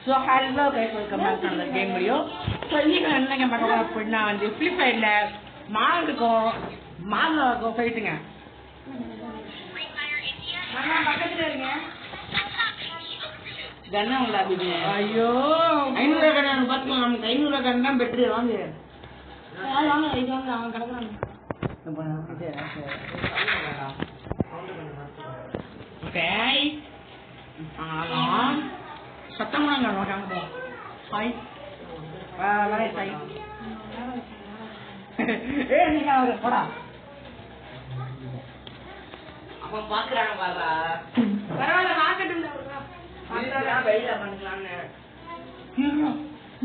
So hello guys, welcome back to அந்த game video. So இன்னைக்கு என்ன கேம் பார்க்க போறோம் அப்படின்னா வந்து ஃப்ரீ ஃபயர்ல மாலுக்கும் மாலாவுக்கும் ஃபைட்டுங்க. பக்கத்துல இருங்க. கண்ணா உங்களா இது? ஐயோ 500 கண்ணு பார்த்துக்கலாம். நமக்கு 500 கண்ணு தான் பெட்ரு. வாங்க வாங்க இது வாங்க. அவன் கிடக்குறான். ஓகே சத்தமாக வாங்க. Hi hi. ஏ நீங்க அவரு போடா. அவன் பாக்குறாங்க பாரா. பரவாயில்ல வாக்கட்டும். வெயில பண்ணிக்கலாம்னு.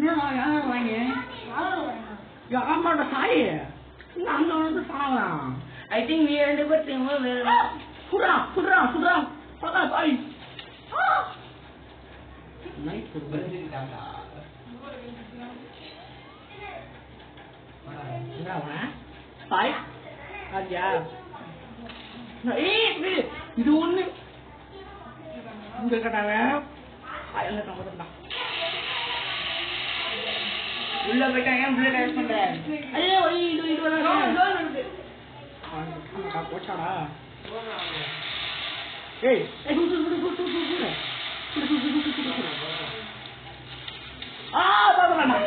யாரும் வாங்க. ஆமாடா சாய். அங்க வந்து சாவலாம். ஐ திங்க் நீ 2 பேர் தேவை. வேற சுடுறா சுடுறா சுடுறா. பக்கா சாய். நைஸ் புரிஞ்சுக்கிட்டாங்க. சாய் அடியா. இது ஒண்ணு இங்க கட்டாவே உள்ள போயிட்டா ஏன் பிள்ளை டைப் பண்ற? ஐயோ இது இது வருது. போச்சாடா. ஏய் ஆ பாருடா.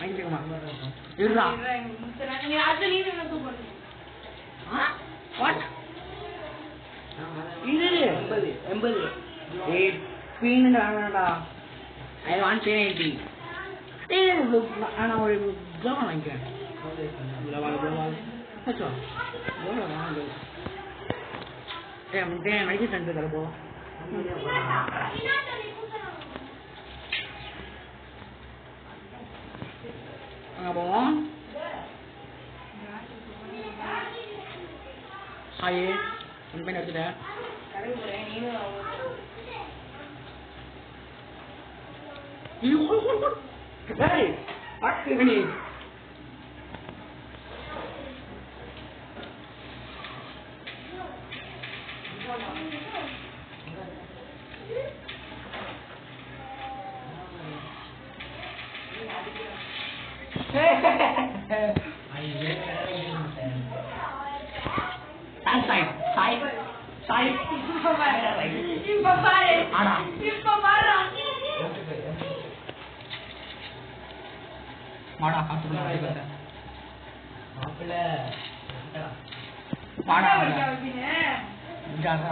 ஐயோ இருடா. நீங்க அது நீங்க என்ன தூக்குறீங்க? வாட் இது 80 ஏய் பீன் வேணாடா. I want 1080. ஏய் நான் ஒரு ஜோன் வாங்கிக்கிறேன். போச்சோ வாங்க. ஏய் முட்டை மைக்கு சென்டர் கர போ. போவோம். ஹாய் உன் பேர் எடுத்துட்டேன். மாடா காத்து மாப்பிள்ள மாடா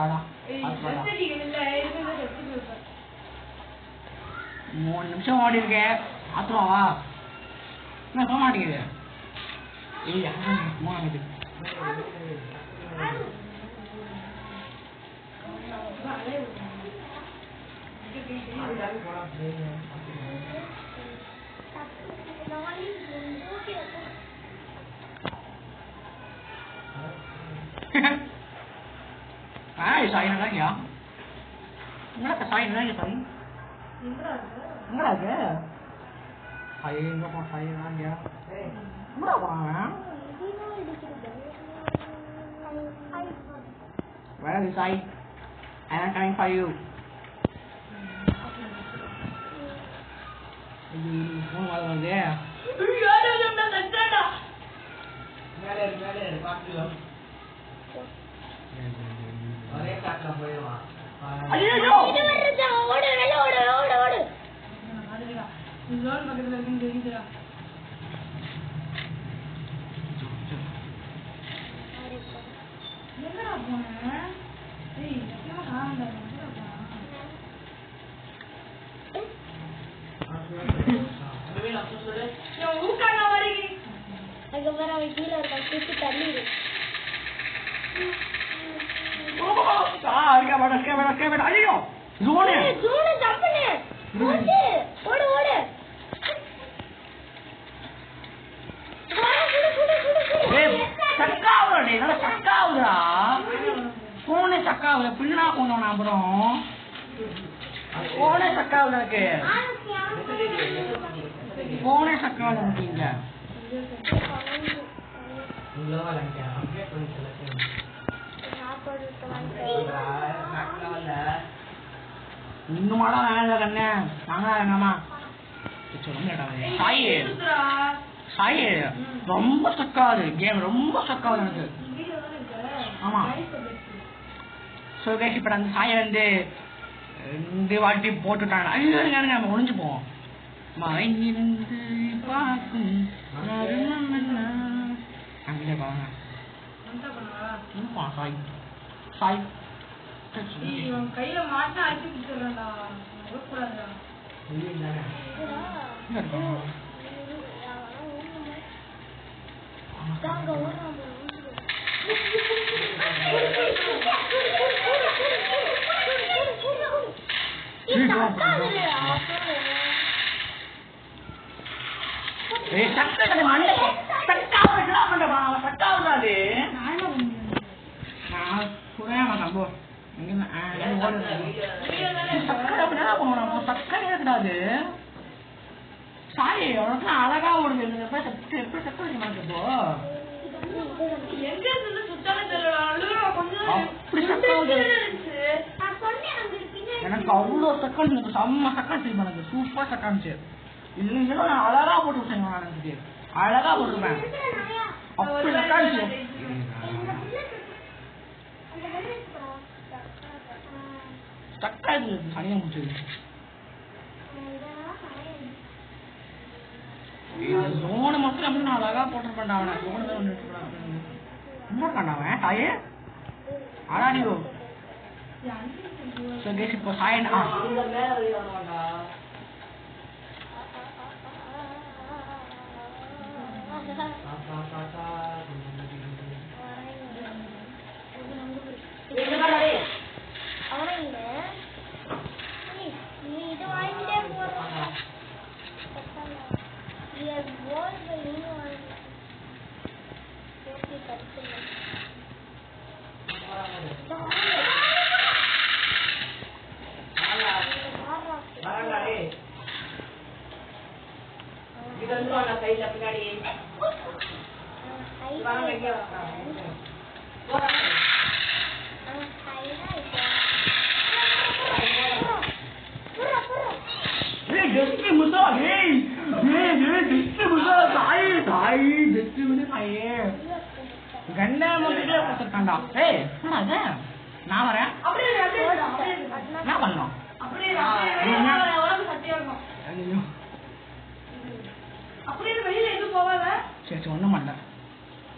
ஆடா 3 நிமிஷம் ஓடி இருக்கேன். ஆத்துவாவா என்ன சொல்ல மாட்டேங்குது. Ay, sayang na lang ya. Enggak ka sayang na lang ya, sayang. Enggak ada. Sayang enggak mau sayang lang ya. Enggak apa. Where is Sai? I am coming for you. Mau malu dia. Iya, ada yang nak ada. Galer, pakai lo. अरे काटला போயவா. ஐயோ இது வரதா. ஓடு ஓடு. அதுடா. Zone பக்கத்துல இருந்து தெரியுதுடா. என்னடா போன? ஏய் என்ன ஆண்டா என்னடா? அதுவே நான் சொல்றேன். யோ ஊக்கான வரீங்க. அங்க வர கீழ இருக்க குட்டி தள்ளிடு. ஐயோ ஜோனு ஜம்ப் பண்ணு. ஓடு சக்காவுடா. போனே சக்காவுல பின்னா போனோம். அப்புறம் போனே சக்காவுல இருக்கு. போனே சக்காவுல இருக்கீங்க. இன்னும் மாடா வேணாம் கண்ணே நாங்களா வேணாமா சாயி சாயி ரொம்ப ஸ்டக்காகுது கேம் ரொம்ப ஸ்டக்காகுது எனக்கு. ஆமா ஸோ கேஷ் இப்போ அந்த சாயை வந்து இந்த வாட்டி போட்டுட்டாங்க ஐயோ நம்ம ஒழிஞ்சு போவோம் மறைந்து பார்க்கும் அங்கே பாருங்க சாய் சாய் கையில மாட்டா அடிச்சு கொடுத்துறேன்டா கூடாதுடா சாரி உனக்கு அழகா ஓடுது எனக்கு அவ்வளோ செகண்ட் செம்ம செகண்ட் எனக்கு சூப்பர் செகண்ட் இல்லைங்களோ நான் அழகா போட்டு விட்டேன் எனக்கு அழகா போட்டுருப்பேன் அப்படி செகண்ட் ஸ்டக்காது தனியாக முடிச்சது ஜோனு மட்டும் அப்படி நான் அழகா போட்டிருப்பேன்டா அவனை ஜோனு தான் என்ன பண்ணாவன் சாயே அடாடியோ ஸோ கேஸ் இப்போ சாயன் நான் வரேன் என்ன பண்ணோம் சரி சரி ஒன்றும் பண்ணல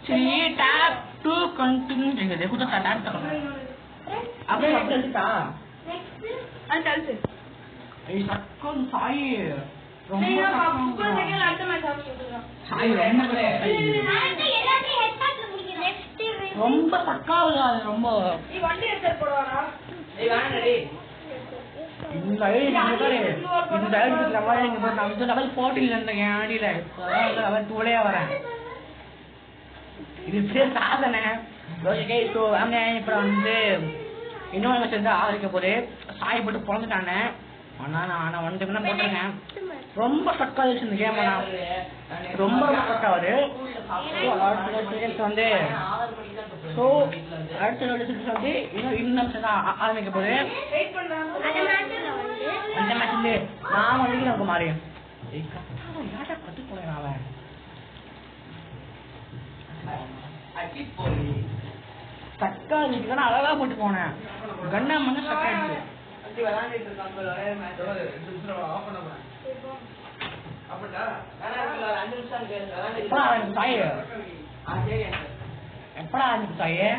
சரி டேப் டு கண்டினியூ செய்யுங்க देखो तो टैप तक அப்படியே அப்படிட்டா ஏய் சக்கன் சாய் ரொம்ப சாய் ரொம்ப சக்காவுது அது ரொம்ப இந்த லெவல் 14 இருந்தேன் என் ஆடியில லெவல் 2 வரேன் இது பேர் சாதனை ஸோ அங்கே இப்போ வந்து இன்னொரு மெசேஜ் தான் ஆதரிக்க போது சாய் போட்டு பிறந்துட்டானே ஆனால் நான் வந்து என்ன போட்டிருக்கேன் ரொம்ப ஸ்டக் ஆகிடுச்சு இந்த கேம் ரொம்ப ஸ்டக் ஆகுது வந்து ஸோ அடுத்த வந்து இன்னும் மெசேஜ் தான் ஆரம்பிக்க போது அந்த மேட்ச்ல நான் வந்து நமக்கு மாறி கற்று போனேன் அவன் தக்காளிக்கு தானே அழகா போட்டு போனேன் கண்ணா வந்து ஸ்டக் ஆயிடுச்சு எப்படா ஆரம்பிச்சு சாயே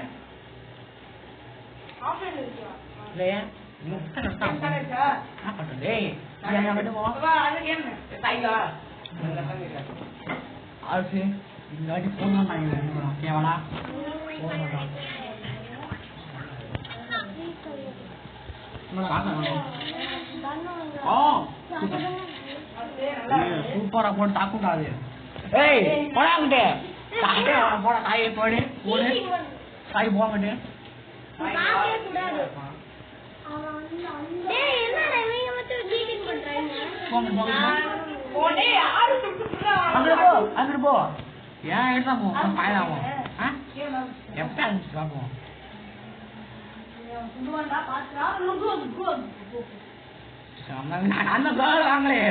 இல்லையா என்ன பண்றது அது இல்லாட்டி போன் பண்ணாங்க ஓகேவாடா சூப்பரா போட்டு தாக்கூடாது ஏய் போடாங்கிட்டு போட காயை போடு போடு காய் போங்கிட்டு அங்கிட்டு போ ஏன் எடுத்தா போவோம் பாயலாகும் எப்ப அனுப்பிச்சு பார்ப்போம் அந்த கேர்ள் வாங்களே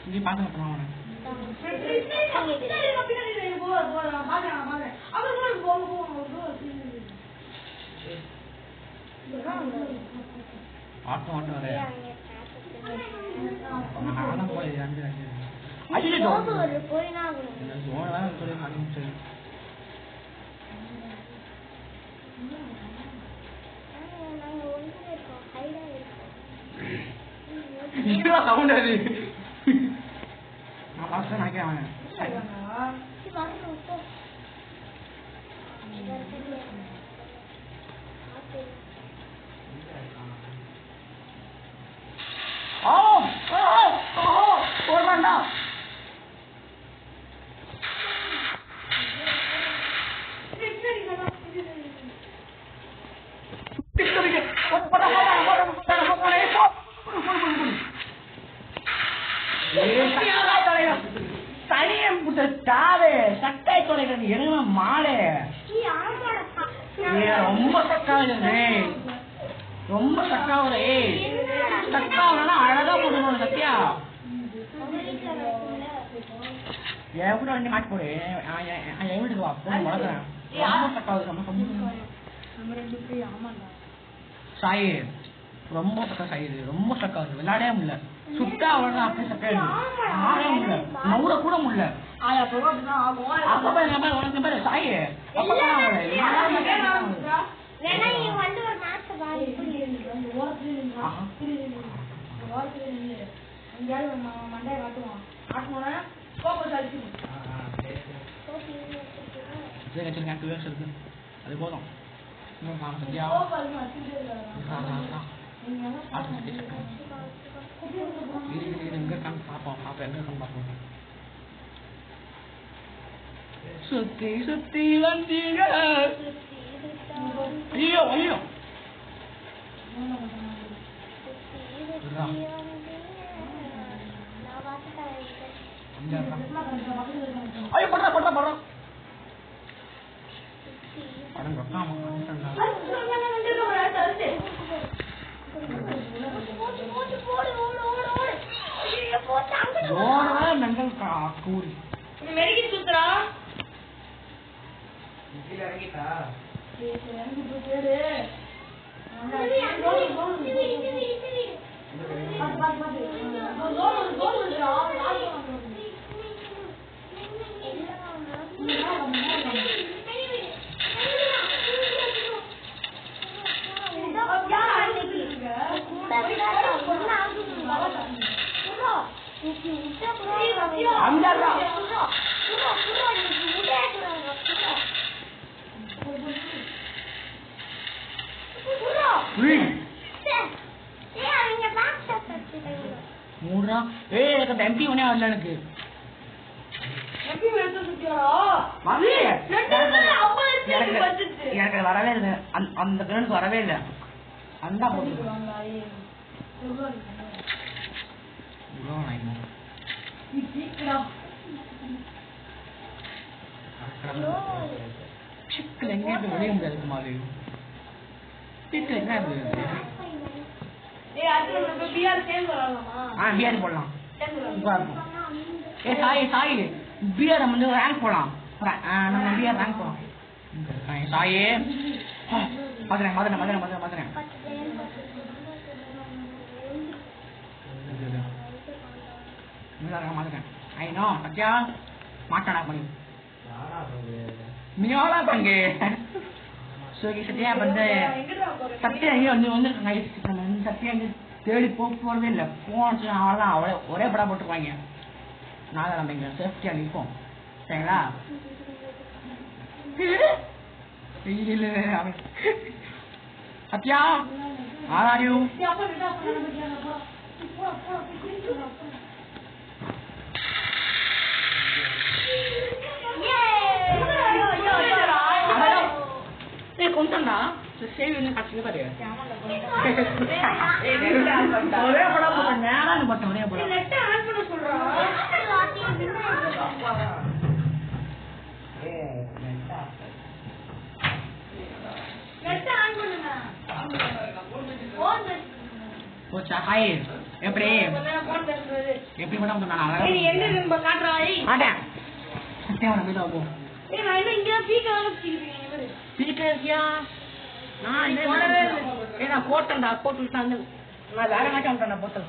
இங்கே பார்க்க மாட்டோம் ஆட்டம் ஆட்டம் வர நானும் போய் சவுண்ட் அது நான் பாஸ்ட் நினைக்கிறேன் ஒரு வேண்டாம் சட்டை தொலைகிறது என்ன மாலை ரொம்ப சக்காவுது ரொம்ப சக்காவுது சக்காவுனா அழகா போடணும் சத்யா என் கூட வந்து மாட்டி போடு என் வீட்டுக்கு வா போன் வளர்க்குறேன் ரொம்ப சக்காவுது சாயி ரொம்ப சக்கா சாயுது ரொம்ப சக்காவுது விளையாடவே முடியல சுத்தா அவ்வளவுதான் அப்படியே சக்காயிடுது ஆடவே முடியல நவுற கூட முடியல உனக்கு பேரு சாயி மண்டை காட்டுவான் இருக்கு அது போதும் சுத்தி சுத்தி வந்தீங்க ஐயோ ஐயோ ஐயோ படுறா படுறா படுறா எம்பி ஒன்னே வரல எனக்கு எனக்கு வரவே இல்லை அந்த கிரனுக்கு வரவே இல்லை அந்த சிக்கல் எங்க ஒழிய முடியாது மாதிரி சிக்கல் எங்க பிஆர் போடலாம் ஏ சாய் சாய் பிஆர் வந்து ரேங்க் போடலாம் நம்ம பிஆர் ரேங்க் போடலாம் சாயே மதுரை மதுரை மதுரை மதுரை மதுரை மதுரை ஐநோ சத்யா மாட்டாடா பண்ணி மியோலா பங்கு சத்யா வந்து சத்யா எங்கேயும் வந்து வந்துருக்காங்க சத்யா வந்து தேடி போறதே இல்லை போச்சு அவ்வளோதான் அவளே ஒரே படம் போட்டுருவாங்க நாங்கள் நம்ம இங்கே சேஃப்டியாக நிற்போம் சரிங்களா சத்யா ஆராடியூ கொண்டா சேவி வந்து கட்சிங்க பாரு ஒரே படம் போட்ட நேரம் பட்ட ஒரே படம் போச்சா ஹாய் எப்படி எப்படி மட்டும் நான் அழகா என்ன நம்ம காட்றாய் மாட்டேன் சத்தியம் மீதா போ நான் என்ன இங்க பீக்க வச்சிருக்கீங்க இவரு பீக்கறியா நான் என்ன போடவே இல்ல நான் போட்டேன்டா போட்டு வந்து நான் வேற மாதிரி வந்துட்டேன் போட்டது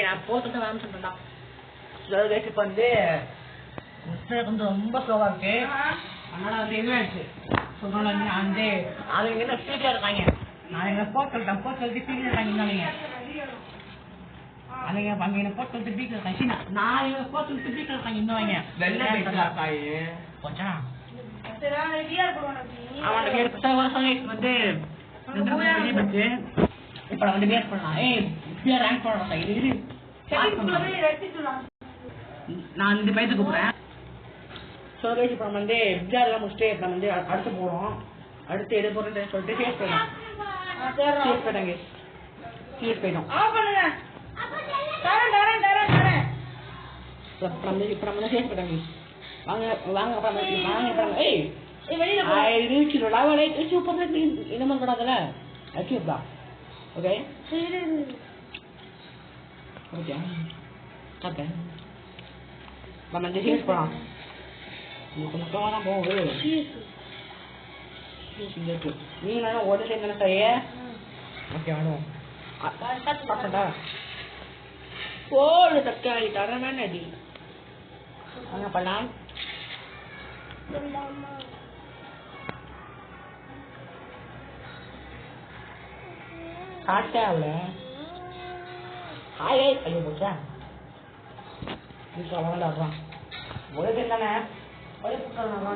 நான் போட்டுட்டு வேற சொல்றேன்டா ஸ்லோவேக்கு வந்து மிஸ்டேக் வந்து ரொம்ப ஸ்லோவா இருக்கு அதனால வந்து என்ன ஆச்சு சொல்றேன் நான் வந்து அது என்ன ஸ்பீக்கர் இருக்காங்க நான் எங்க போட்டு போட்டு ஸ்பீக்கர் இருக்காங்க அங்க அங்க போட்டு ஸ்பீக்கர் இருக்காங்க நான் எங்க போட்டு ஸ்பீக்கர் இருக்காங்க இன்னும் வெள்ளை போச்சா அவன் வந்து இப்ப வந்து பேர் பண்ணலாம் ரேங்க் பண்ணலாம் இது நான் இந்த பேருக்கு கூப்பிடுறேன் சோகேஷ் இப்போ வந்து எக்ஸாம்லாம் முடிச்சுட்டு இப்போ வந்து அடுத்து போகிறோம் அடுத்து எது போகிறோன்னு சொல்லிட்டு சேஸ் போயிடும் சேஸ் போயிடும் இப்போ நம்ம சேஸ் போயிட்டாங்க வாங்க வாங்க அப்புறம் வாங்க அப்புறம் I reach the level like it's super like in the month of okay bra okay okay okay நம்ம இந்த சேஸ் போலாம் உங்களுக்கு முக்கியமான போகுது நீ நல்லா ஒரு சைடு தானே செய்ய ஓகே வேணும் பார்த்தா போடு தக்காளி தரமான அடி அங்கே பண்ணலாம் காட்டே அவள ஹாய் ஐயோ போச்சா நீ சொல்ல ஒரு சைடு தானே ஒரே புத்தகம்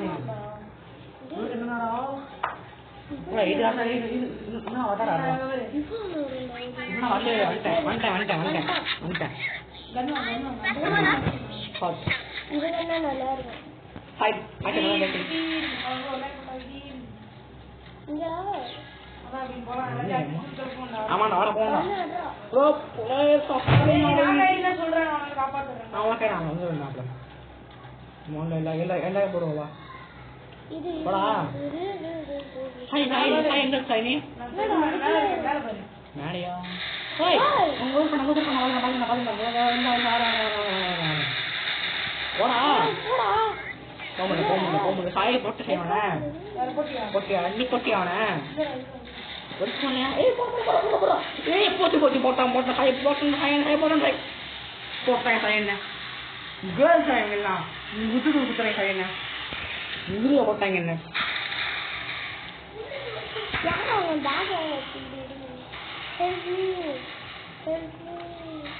எல்லாரும் போடுவா போடா ஹாய் ஹாய் ஹாய் எங்க சைனி மேடையா ஹாய் உங்க ஊர் நம்ம ஊர் நம்ம போடா போமுங்க சாய் போட்டு செய்வானே போட்டியா நீ போட்டியாவனே ஒரு சொன்னியா போட்டான் சாய் போட்டேன் சாய் என்ன கேர்ள் சாய் எல்லாம் விட்டுட்டு குத்துறேன் சாய் என்ன உருளை போட்டாங்க என்ன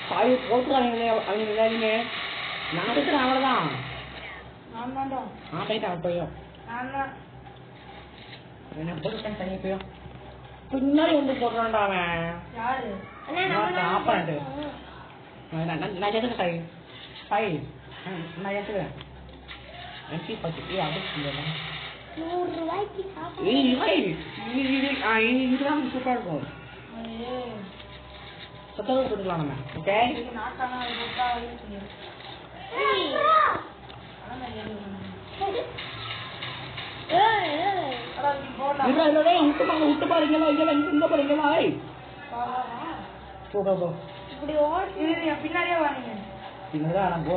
சாய் போட்டுறாங்க அவங்க எல்லாருமே நான் இருக்கிறேன் அவ்வளவுதான் போயிட்டான் போயும் என்ன போட்டுட்டேன் தனி போயும் பின்னாடி வந்து போடுறான்டா அவன் ஆப்பாண்டு நான் எதுக்கு சாய் சாய் நான் எதுக்குறேன் எம்பி பத்தி அதுதான் சூப்பரா இருக்கும் சத்தரவு கொடுக்கலாம் நம்ம ஓகே விட்டு பாருங்களா இங்க பாருங்களா பின்னாடியே வாங்க பின்னாடி போ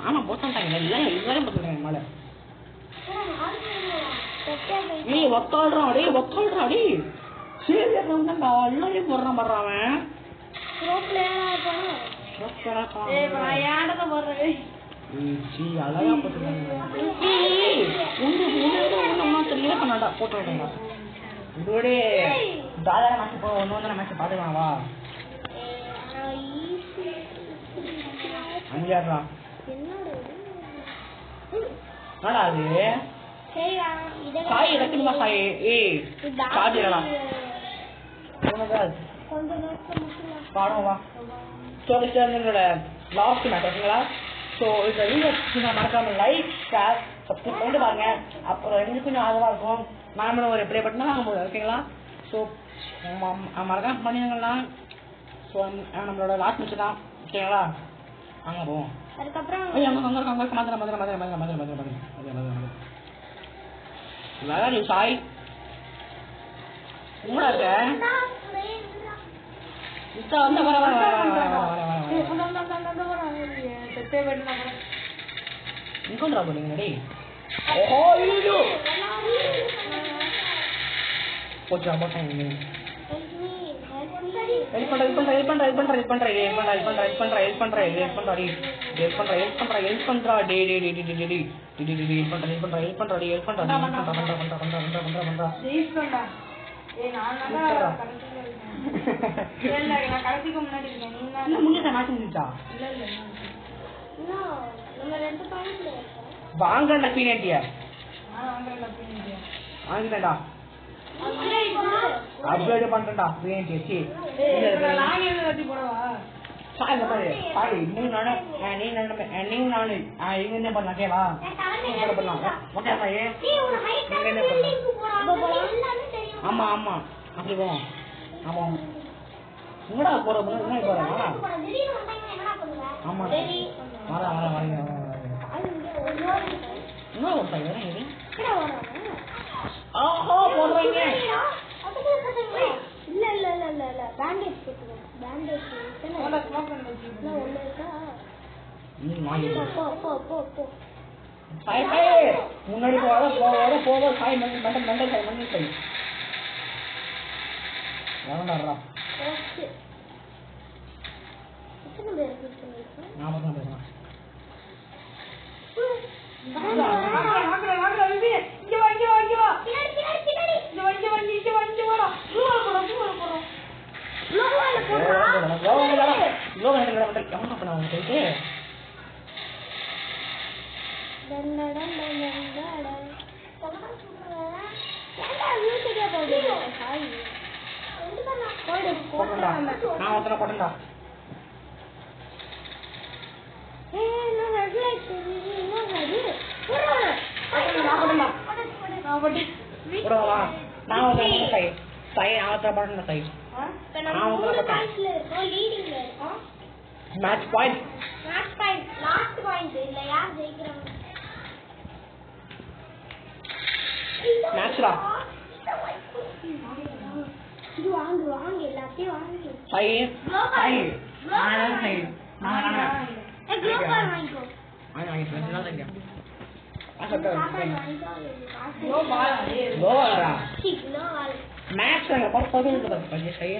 ஆனா போட்டாங்க எல்லாரும் போட்டுருக்காங்க மழை ஒக்காடுறாடி சரி எல்லாரையும் போடுறான் படுறான் அழகா போட்டுருக்காங்க இதோட தாதார மேட்ச் போ ஒன்னு மேட்ச் பாத்துக்கலாம் வா அஞ்சாடுறா என்னடா அது சாய் எடுக்கணுமா சாய் சார்ஜரா பாடம் வா ஸ்டோரிஸ்டோட லாஸ்ட் மேட்ச் ஓகேங்களா ஸோ இந்த வீடியோ மறக்காம லைக் ஷேர் சப்ஸ்கிரைப் பண்ணிட்டு பாருங்க அப்புறம் எங்களுக்கு கொஞ்சம் ஆதரவாக இருக்கும் நாமளும் ஒரு ப்ளே பட்டனா வாங்க முடியும் ஓகேங்களா ஸோ மறக்காம பண்ணிங்கன்னா ஸோ நம்மளோட லாஸ்ட் மிச்சு தான் ஓகேங்களா அங்கே போவோம் அதுக்கப்புறம் மதுரை சாய் உங்களா இருக்க வந்து இங்கோன்றா போனீங்க டேய் ஓஹோ ஐயோ போச்சா போட்டாங்க ஹெல்ப் பண்றா வாங்கடா பீனட்டியா வாங்கிட்டா அப்கிரேட் பண்றேன்டா பீனட்டி சி சாய் பாரு பாரு நீ நானே இங்க என்ன பண்ணலாம் கேவா பண்ணலாம் ஓகே பாயே இங்க என்ன பண்ணலாம் ஆமா ஆமா அப்படி போவோம் ஆமா எங்கடா போறோம் என்ன போறோம் ஆமா வர என்ன பண்றாங்க இது ஆஹா போடுறீங்க இல்ல பேண்டேஜ் போட்டுங்க பேண்டேஜ் போல ஸ்மோக் பண்ணி ஒண்ணு இருக்கா போ சாய் முன்னாடி போவா சாய் மண்டை சாய் எவன்டா ஓகே எத்தனை பேர் இருக்கீங்க நான் மட்டும் பேசுறேன் मैच पॉइंट लास्ट पॉइंट இல்ல யார் ஜெயிக்கறாங்க मैचடா இது வாங்க எல்லாத்தையும் வாங்க சை நான் குளோபல் வாங்கிக்கோ வாங்கி ஃப்ரெண்ட்ஸ் தான் கேம் மேட்ச் பர்ஃபெக்ட் சை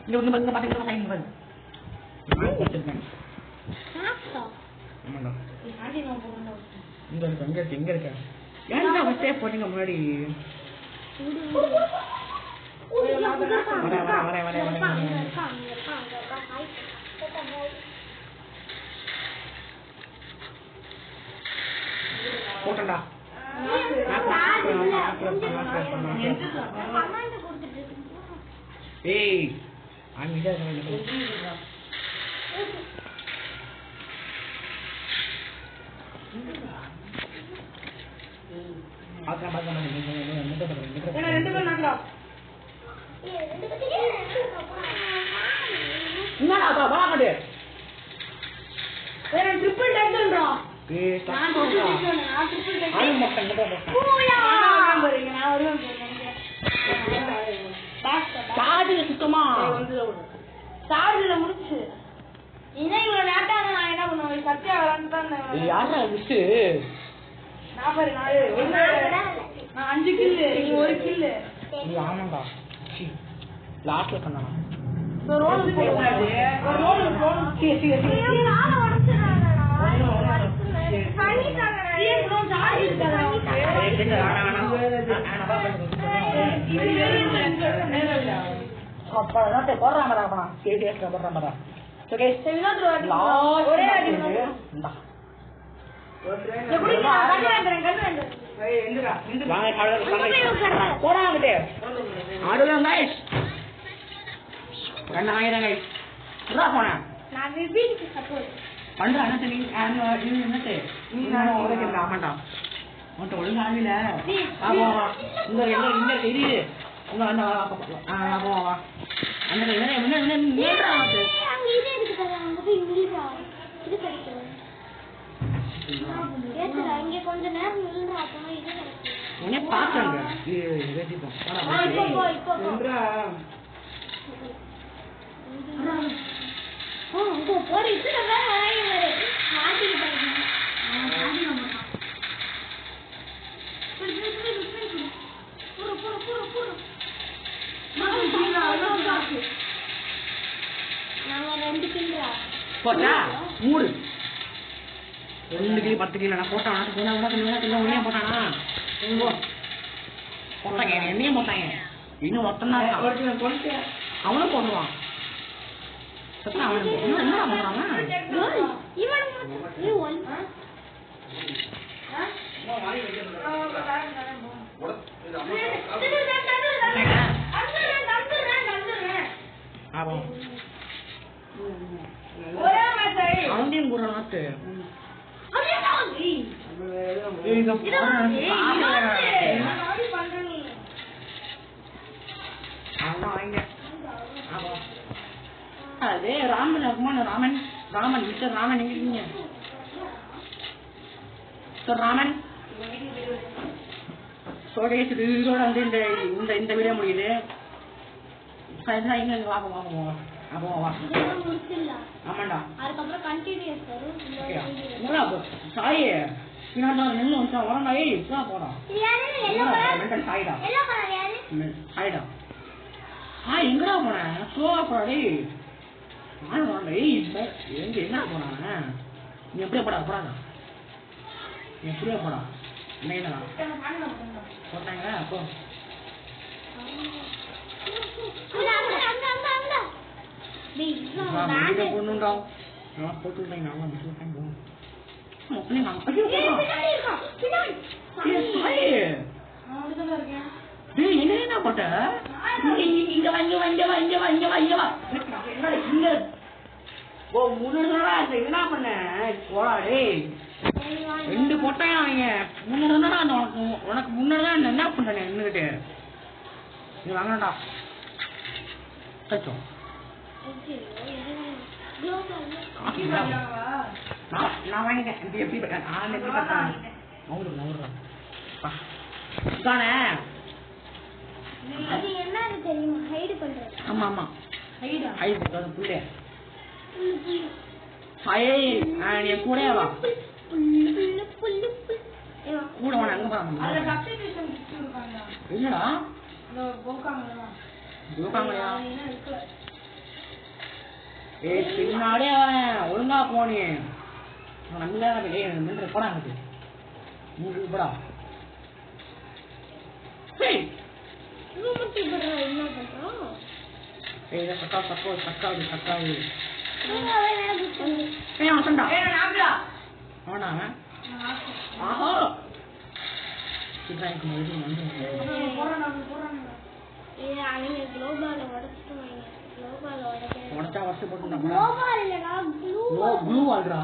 இங்க வந்து பாத்தீங்கன்னா சை இங்க பாருங்க எங்க இருக்க ஏன்டா வச்சே போட்டீங்க முன்னாடி போட்டா ஏய் அங்க சுத்தமா முடிச்சு இதை இவ்வளவு நேரத்தான் நான் என்ன பண்ணுவேன் சத்தியா விளாண்டு யாரா விட்டு நான் 5 கில்லு நீ 1 கில்லு ஆமாண்டா லாஸ்ட்ல பண்ணா ஒழுங்காவில Enggak, apa. Anda ini அங்க இது இருக்கு அங்க போய் நில்றா. இது கிடைக்கும். ஏத்துடா இங்க கொஞ்ச நேரம் நில்றா அப்பதான் இது கிடைக்கும். உன்னை பாக்குறாங்க. இது வெட்டிப்போம். இப்போ நில்றா. அங்க போய் இதுல வேற மாட்டிக்கிட்டாங்க. போட்டா 3 2 கிலோ 10 கிலோ நான் போட்டானா உன்னையும் போட்டானா போட்டாங்க என்னையும் போட்டாங்க இன்னும் ஒருத்தன் தான் அவனும் போடுவான் சத்தம் அவனுக்கு என்ன பண்றான் அவன்டையும் கூட நாட்டு அதே ராமன் இருக்குமா ராமன் மிஸ்டர் ராமன் எங்க இருக்கீங்க மிஸ்டர் ராமன் இதோட வந்து இந்த வீடியோ முடியுது இங்க வாங்க ஆமாண்டா அதுக்கப்புறம் கண்டினியூஸ் வரும் சாய் நின்று வந்து வரண்டா ஏய் இப்பதான் போறான் சாய்டா சாய்டா எங்கடா போனேன் ஸ்லோவா போறா டேய் எங்க என்ன போனாங்க நீ எப்படியா போடாங்க நீ எப்படியா போடா என்ன போட்டாங்க அப்போ பொண்ணுண்டா நான் போட்டுட்டேன் நான் என்ன போட்ட இங்க என்ன பண்ண போடாடே 2 போட்டாங்க அவங்க முன்னாடி உனக்கு முன்னாடிதான் என்ன பண்றேன் நின்னுகிட்டு நீ வாங்கடா சச்சோம் நான் வாங்கிட்டேன் எப்படி ஆமா ஆமா புள்ள கூட வா கூட வாங்க அங்க போறாங்க என்னடா பின்னாடியே ஒழுங்கா போனே நம்பிதான் போடாங்க போடா தக்காளி உடச்சா வருஷ போட்டு ப்ளூ ஆல்ரா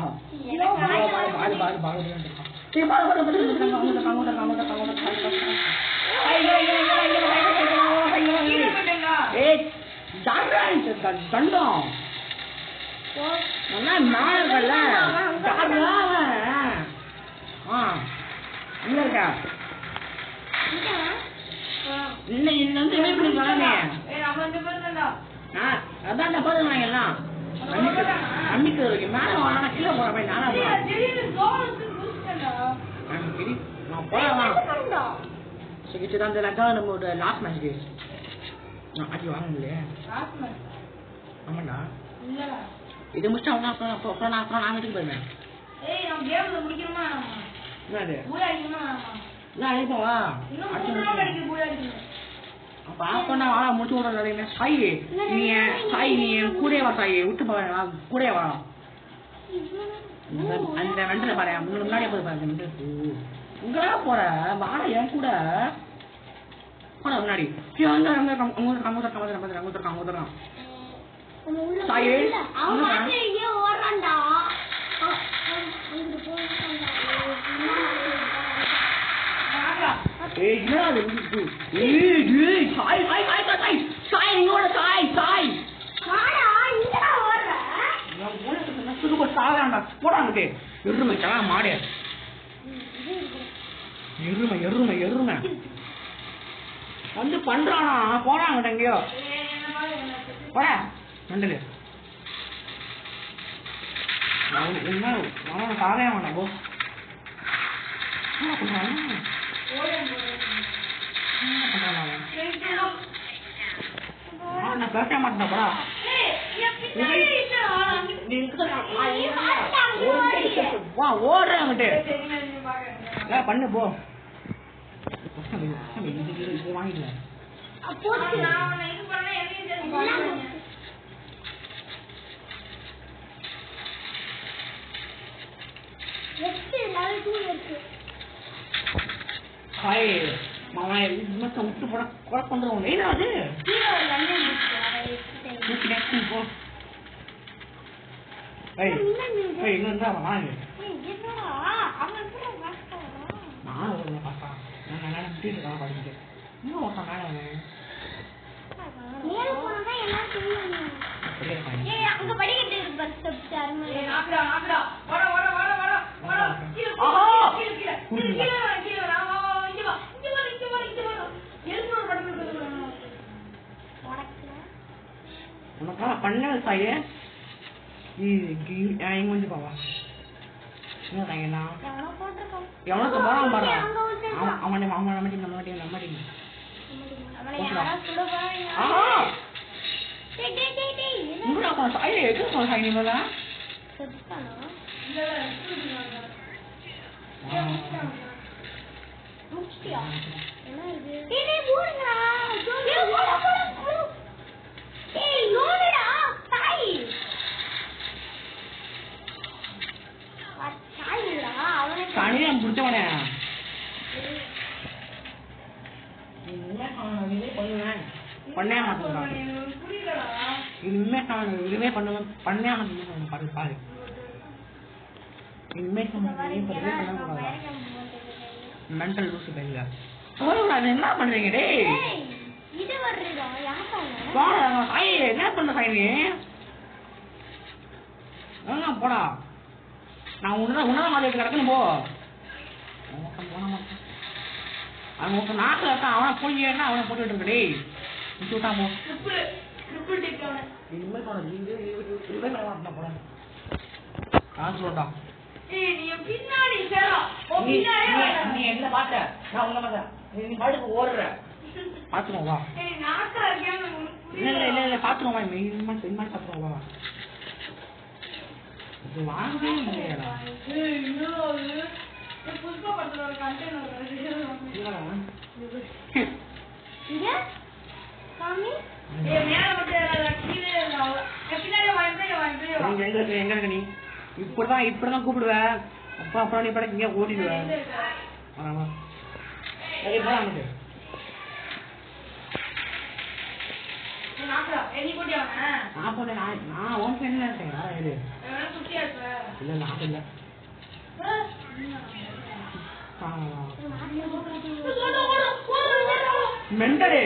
கண்டம் மேல இருக்கா அதான் பாருங்கலாம் அன்னைக்கு மேல வாங்க கீழே போற மாதிரி நானா நான் போறேன் இதுதான் நம்மளோட லாஸ்ட் மேட்ச் நான் அடி வாங்க முடியல ஆமாண்டா இது முடிச்சு அவங்க அப்புறம் நான் வீட்டுக்கு போயிருவேன் என்னது நான் அடிப்பவா பாப்பா வாழ முடிச்சு விடுற சாய் நீ கூட வா சாய் விட்டு போவா கூட வா அந்த வெண்டல பாரு முன்னாடியே போய் பாரு உங்களா போற வாழ என் கூட போன முன்னாடி சாயே ஏய் என்னடா இது ஏய் சாய் நீங்க சாய் வாடா இங்கடா ஓடுற நான் போன சுடுப சாகறடா போடாங்கடே எருமை மாடே எருமை வந்து பண்றானா போறாங்கடா எங்கயோ போடா நண்டலே நான் சாகவே வேண்டாம் போ நான் பேச மாட்டேன் போடா ஓடுறாங்கட்டு பண்ணு போ வாங்கிக்கல மாமா விட்டு போட கொலை பண்றோம் ஏன்னா அது போ இருந்தா வாங்க நான் பார்த்தா நான் முடிச்சிருக்கேன் படிச்சுட்டு இன்னும் ஒருத்தன் உனக்கான பண்ண சாயே இங்க வந்து பாவா எவனுக்கு போறான் பாரு அவனை நம்ம தனியாக பிடிச்சவனே பண்ணே மாட்டேன் இனிமே இதுவே பண்ணுவேன் பண்ணே மாட்டேன் பாரு பாரு இனிமே மென்டல் லூசு பையங்க என்ன பண்றீங்க டே என்ன பண்ண சாயி போடா நான் உன்னதான் மாதிரி கிடக்கணும் போ போன மாட்டேன் அவன் ஒருத்தன் நாட்டில் இருக்கான் அவனை போய் அவனை போட்டுட்டு இருக்கடே விட்டான் போ இனிமேல் போட காசு சொல்லட்டா நீ என்ன பார்த்த நான் உன்ன பார்த்தேன் நீ பாட்டுக்கு ஓடுற பாத்துக்கோங்க வா இல்ல பாத்துக்கோங்க இனிமேல் பாத்துக்கோங்க வா வாங்கவே இல்லையாடா எங்க நீ இப்படிதான் கூப்பிடுவ அப்பா அப்புறம் நீ படம் இங்க ஓடிடுவ நான் உன் ஃப்ரெண்ட்ல இருக்கேன் இல்ல நான் இல்ல மெண்டலே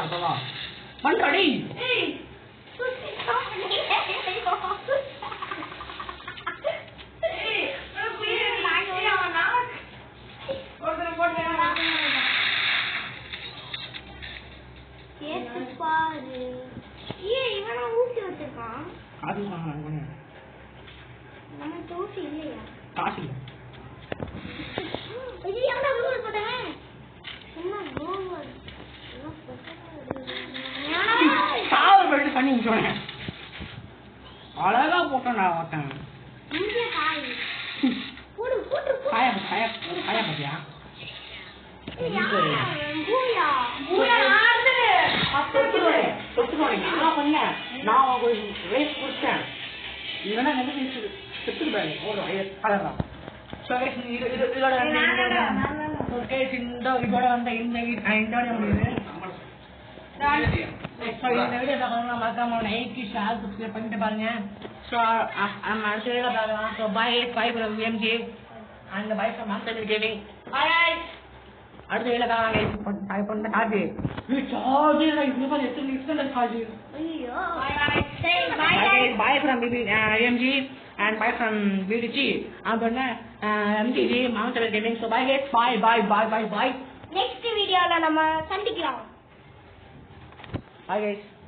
இப்பவா பண்றடி காசு பண்ணி முடிச்சோனே அழகா போட்டேன் பாத்தியா பண்ணேன் நான் உங்களுக்கு ரேஸ் கொடுத்தேன் இல்லைன்னா எனக்கு செத்துருப்பாரு ஒரு கலர்லாம் ஸோ இதோட இதோட வந்து இந்த வீடியோ முடியுது இந்த வீடியோ பார்க்கணும் மறக்காம லைக் ஷேர் சப்ஸ்கிரைப் பண்ணிட்டு பாருங்க ஸோ நம்ம அடுத்த வீடியோ பார்க்கலாம் so by from VMG and by from master gaming அடுத்த வீடியோ பார்க்கலாம் டைப் பண்ண காட்டு சார்ஜ் இப்போ எத்தனை charge bye from MG and bye from BDG and MTG Mountain Gaming. So bye guys, bye. Next video la nama sandikkalam. Bye guys.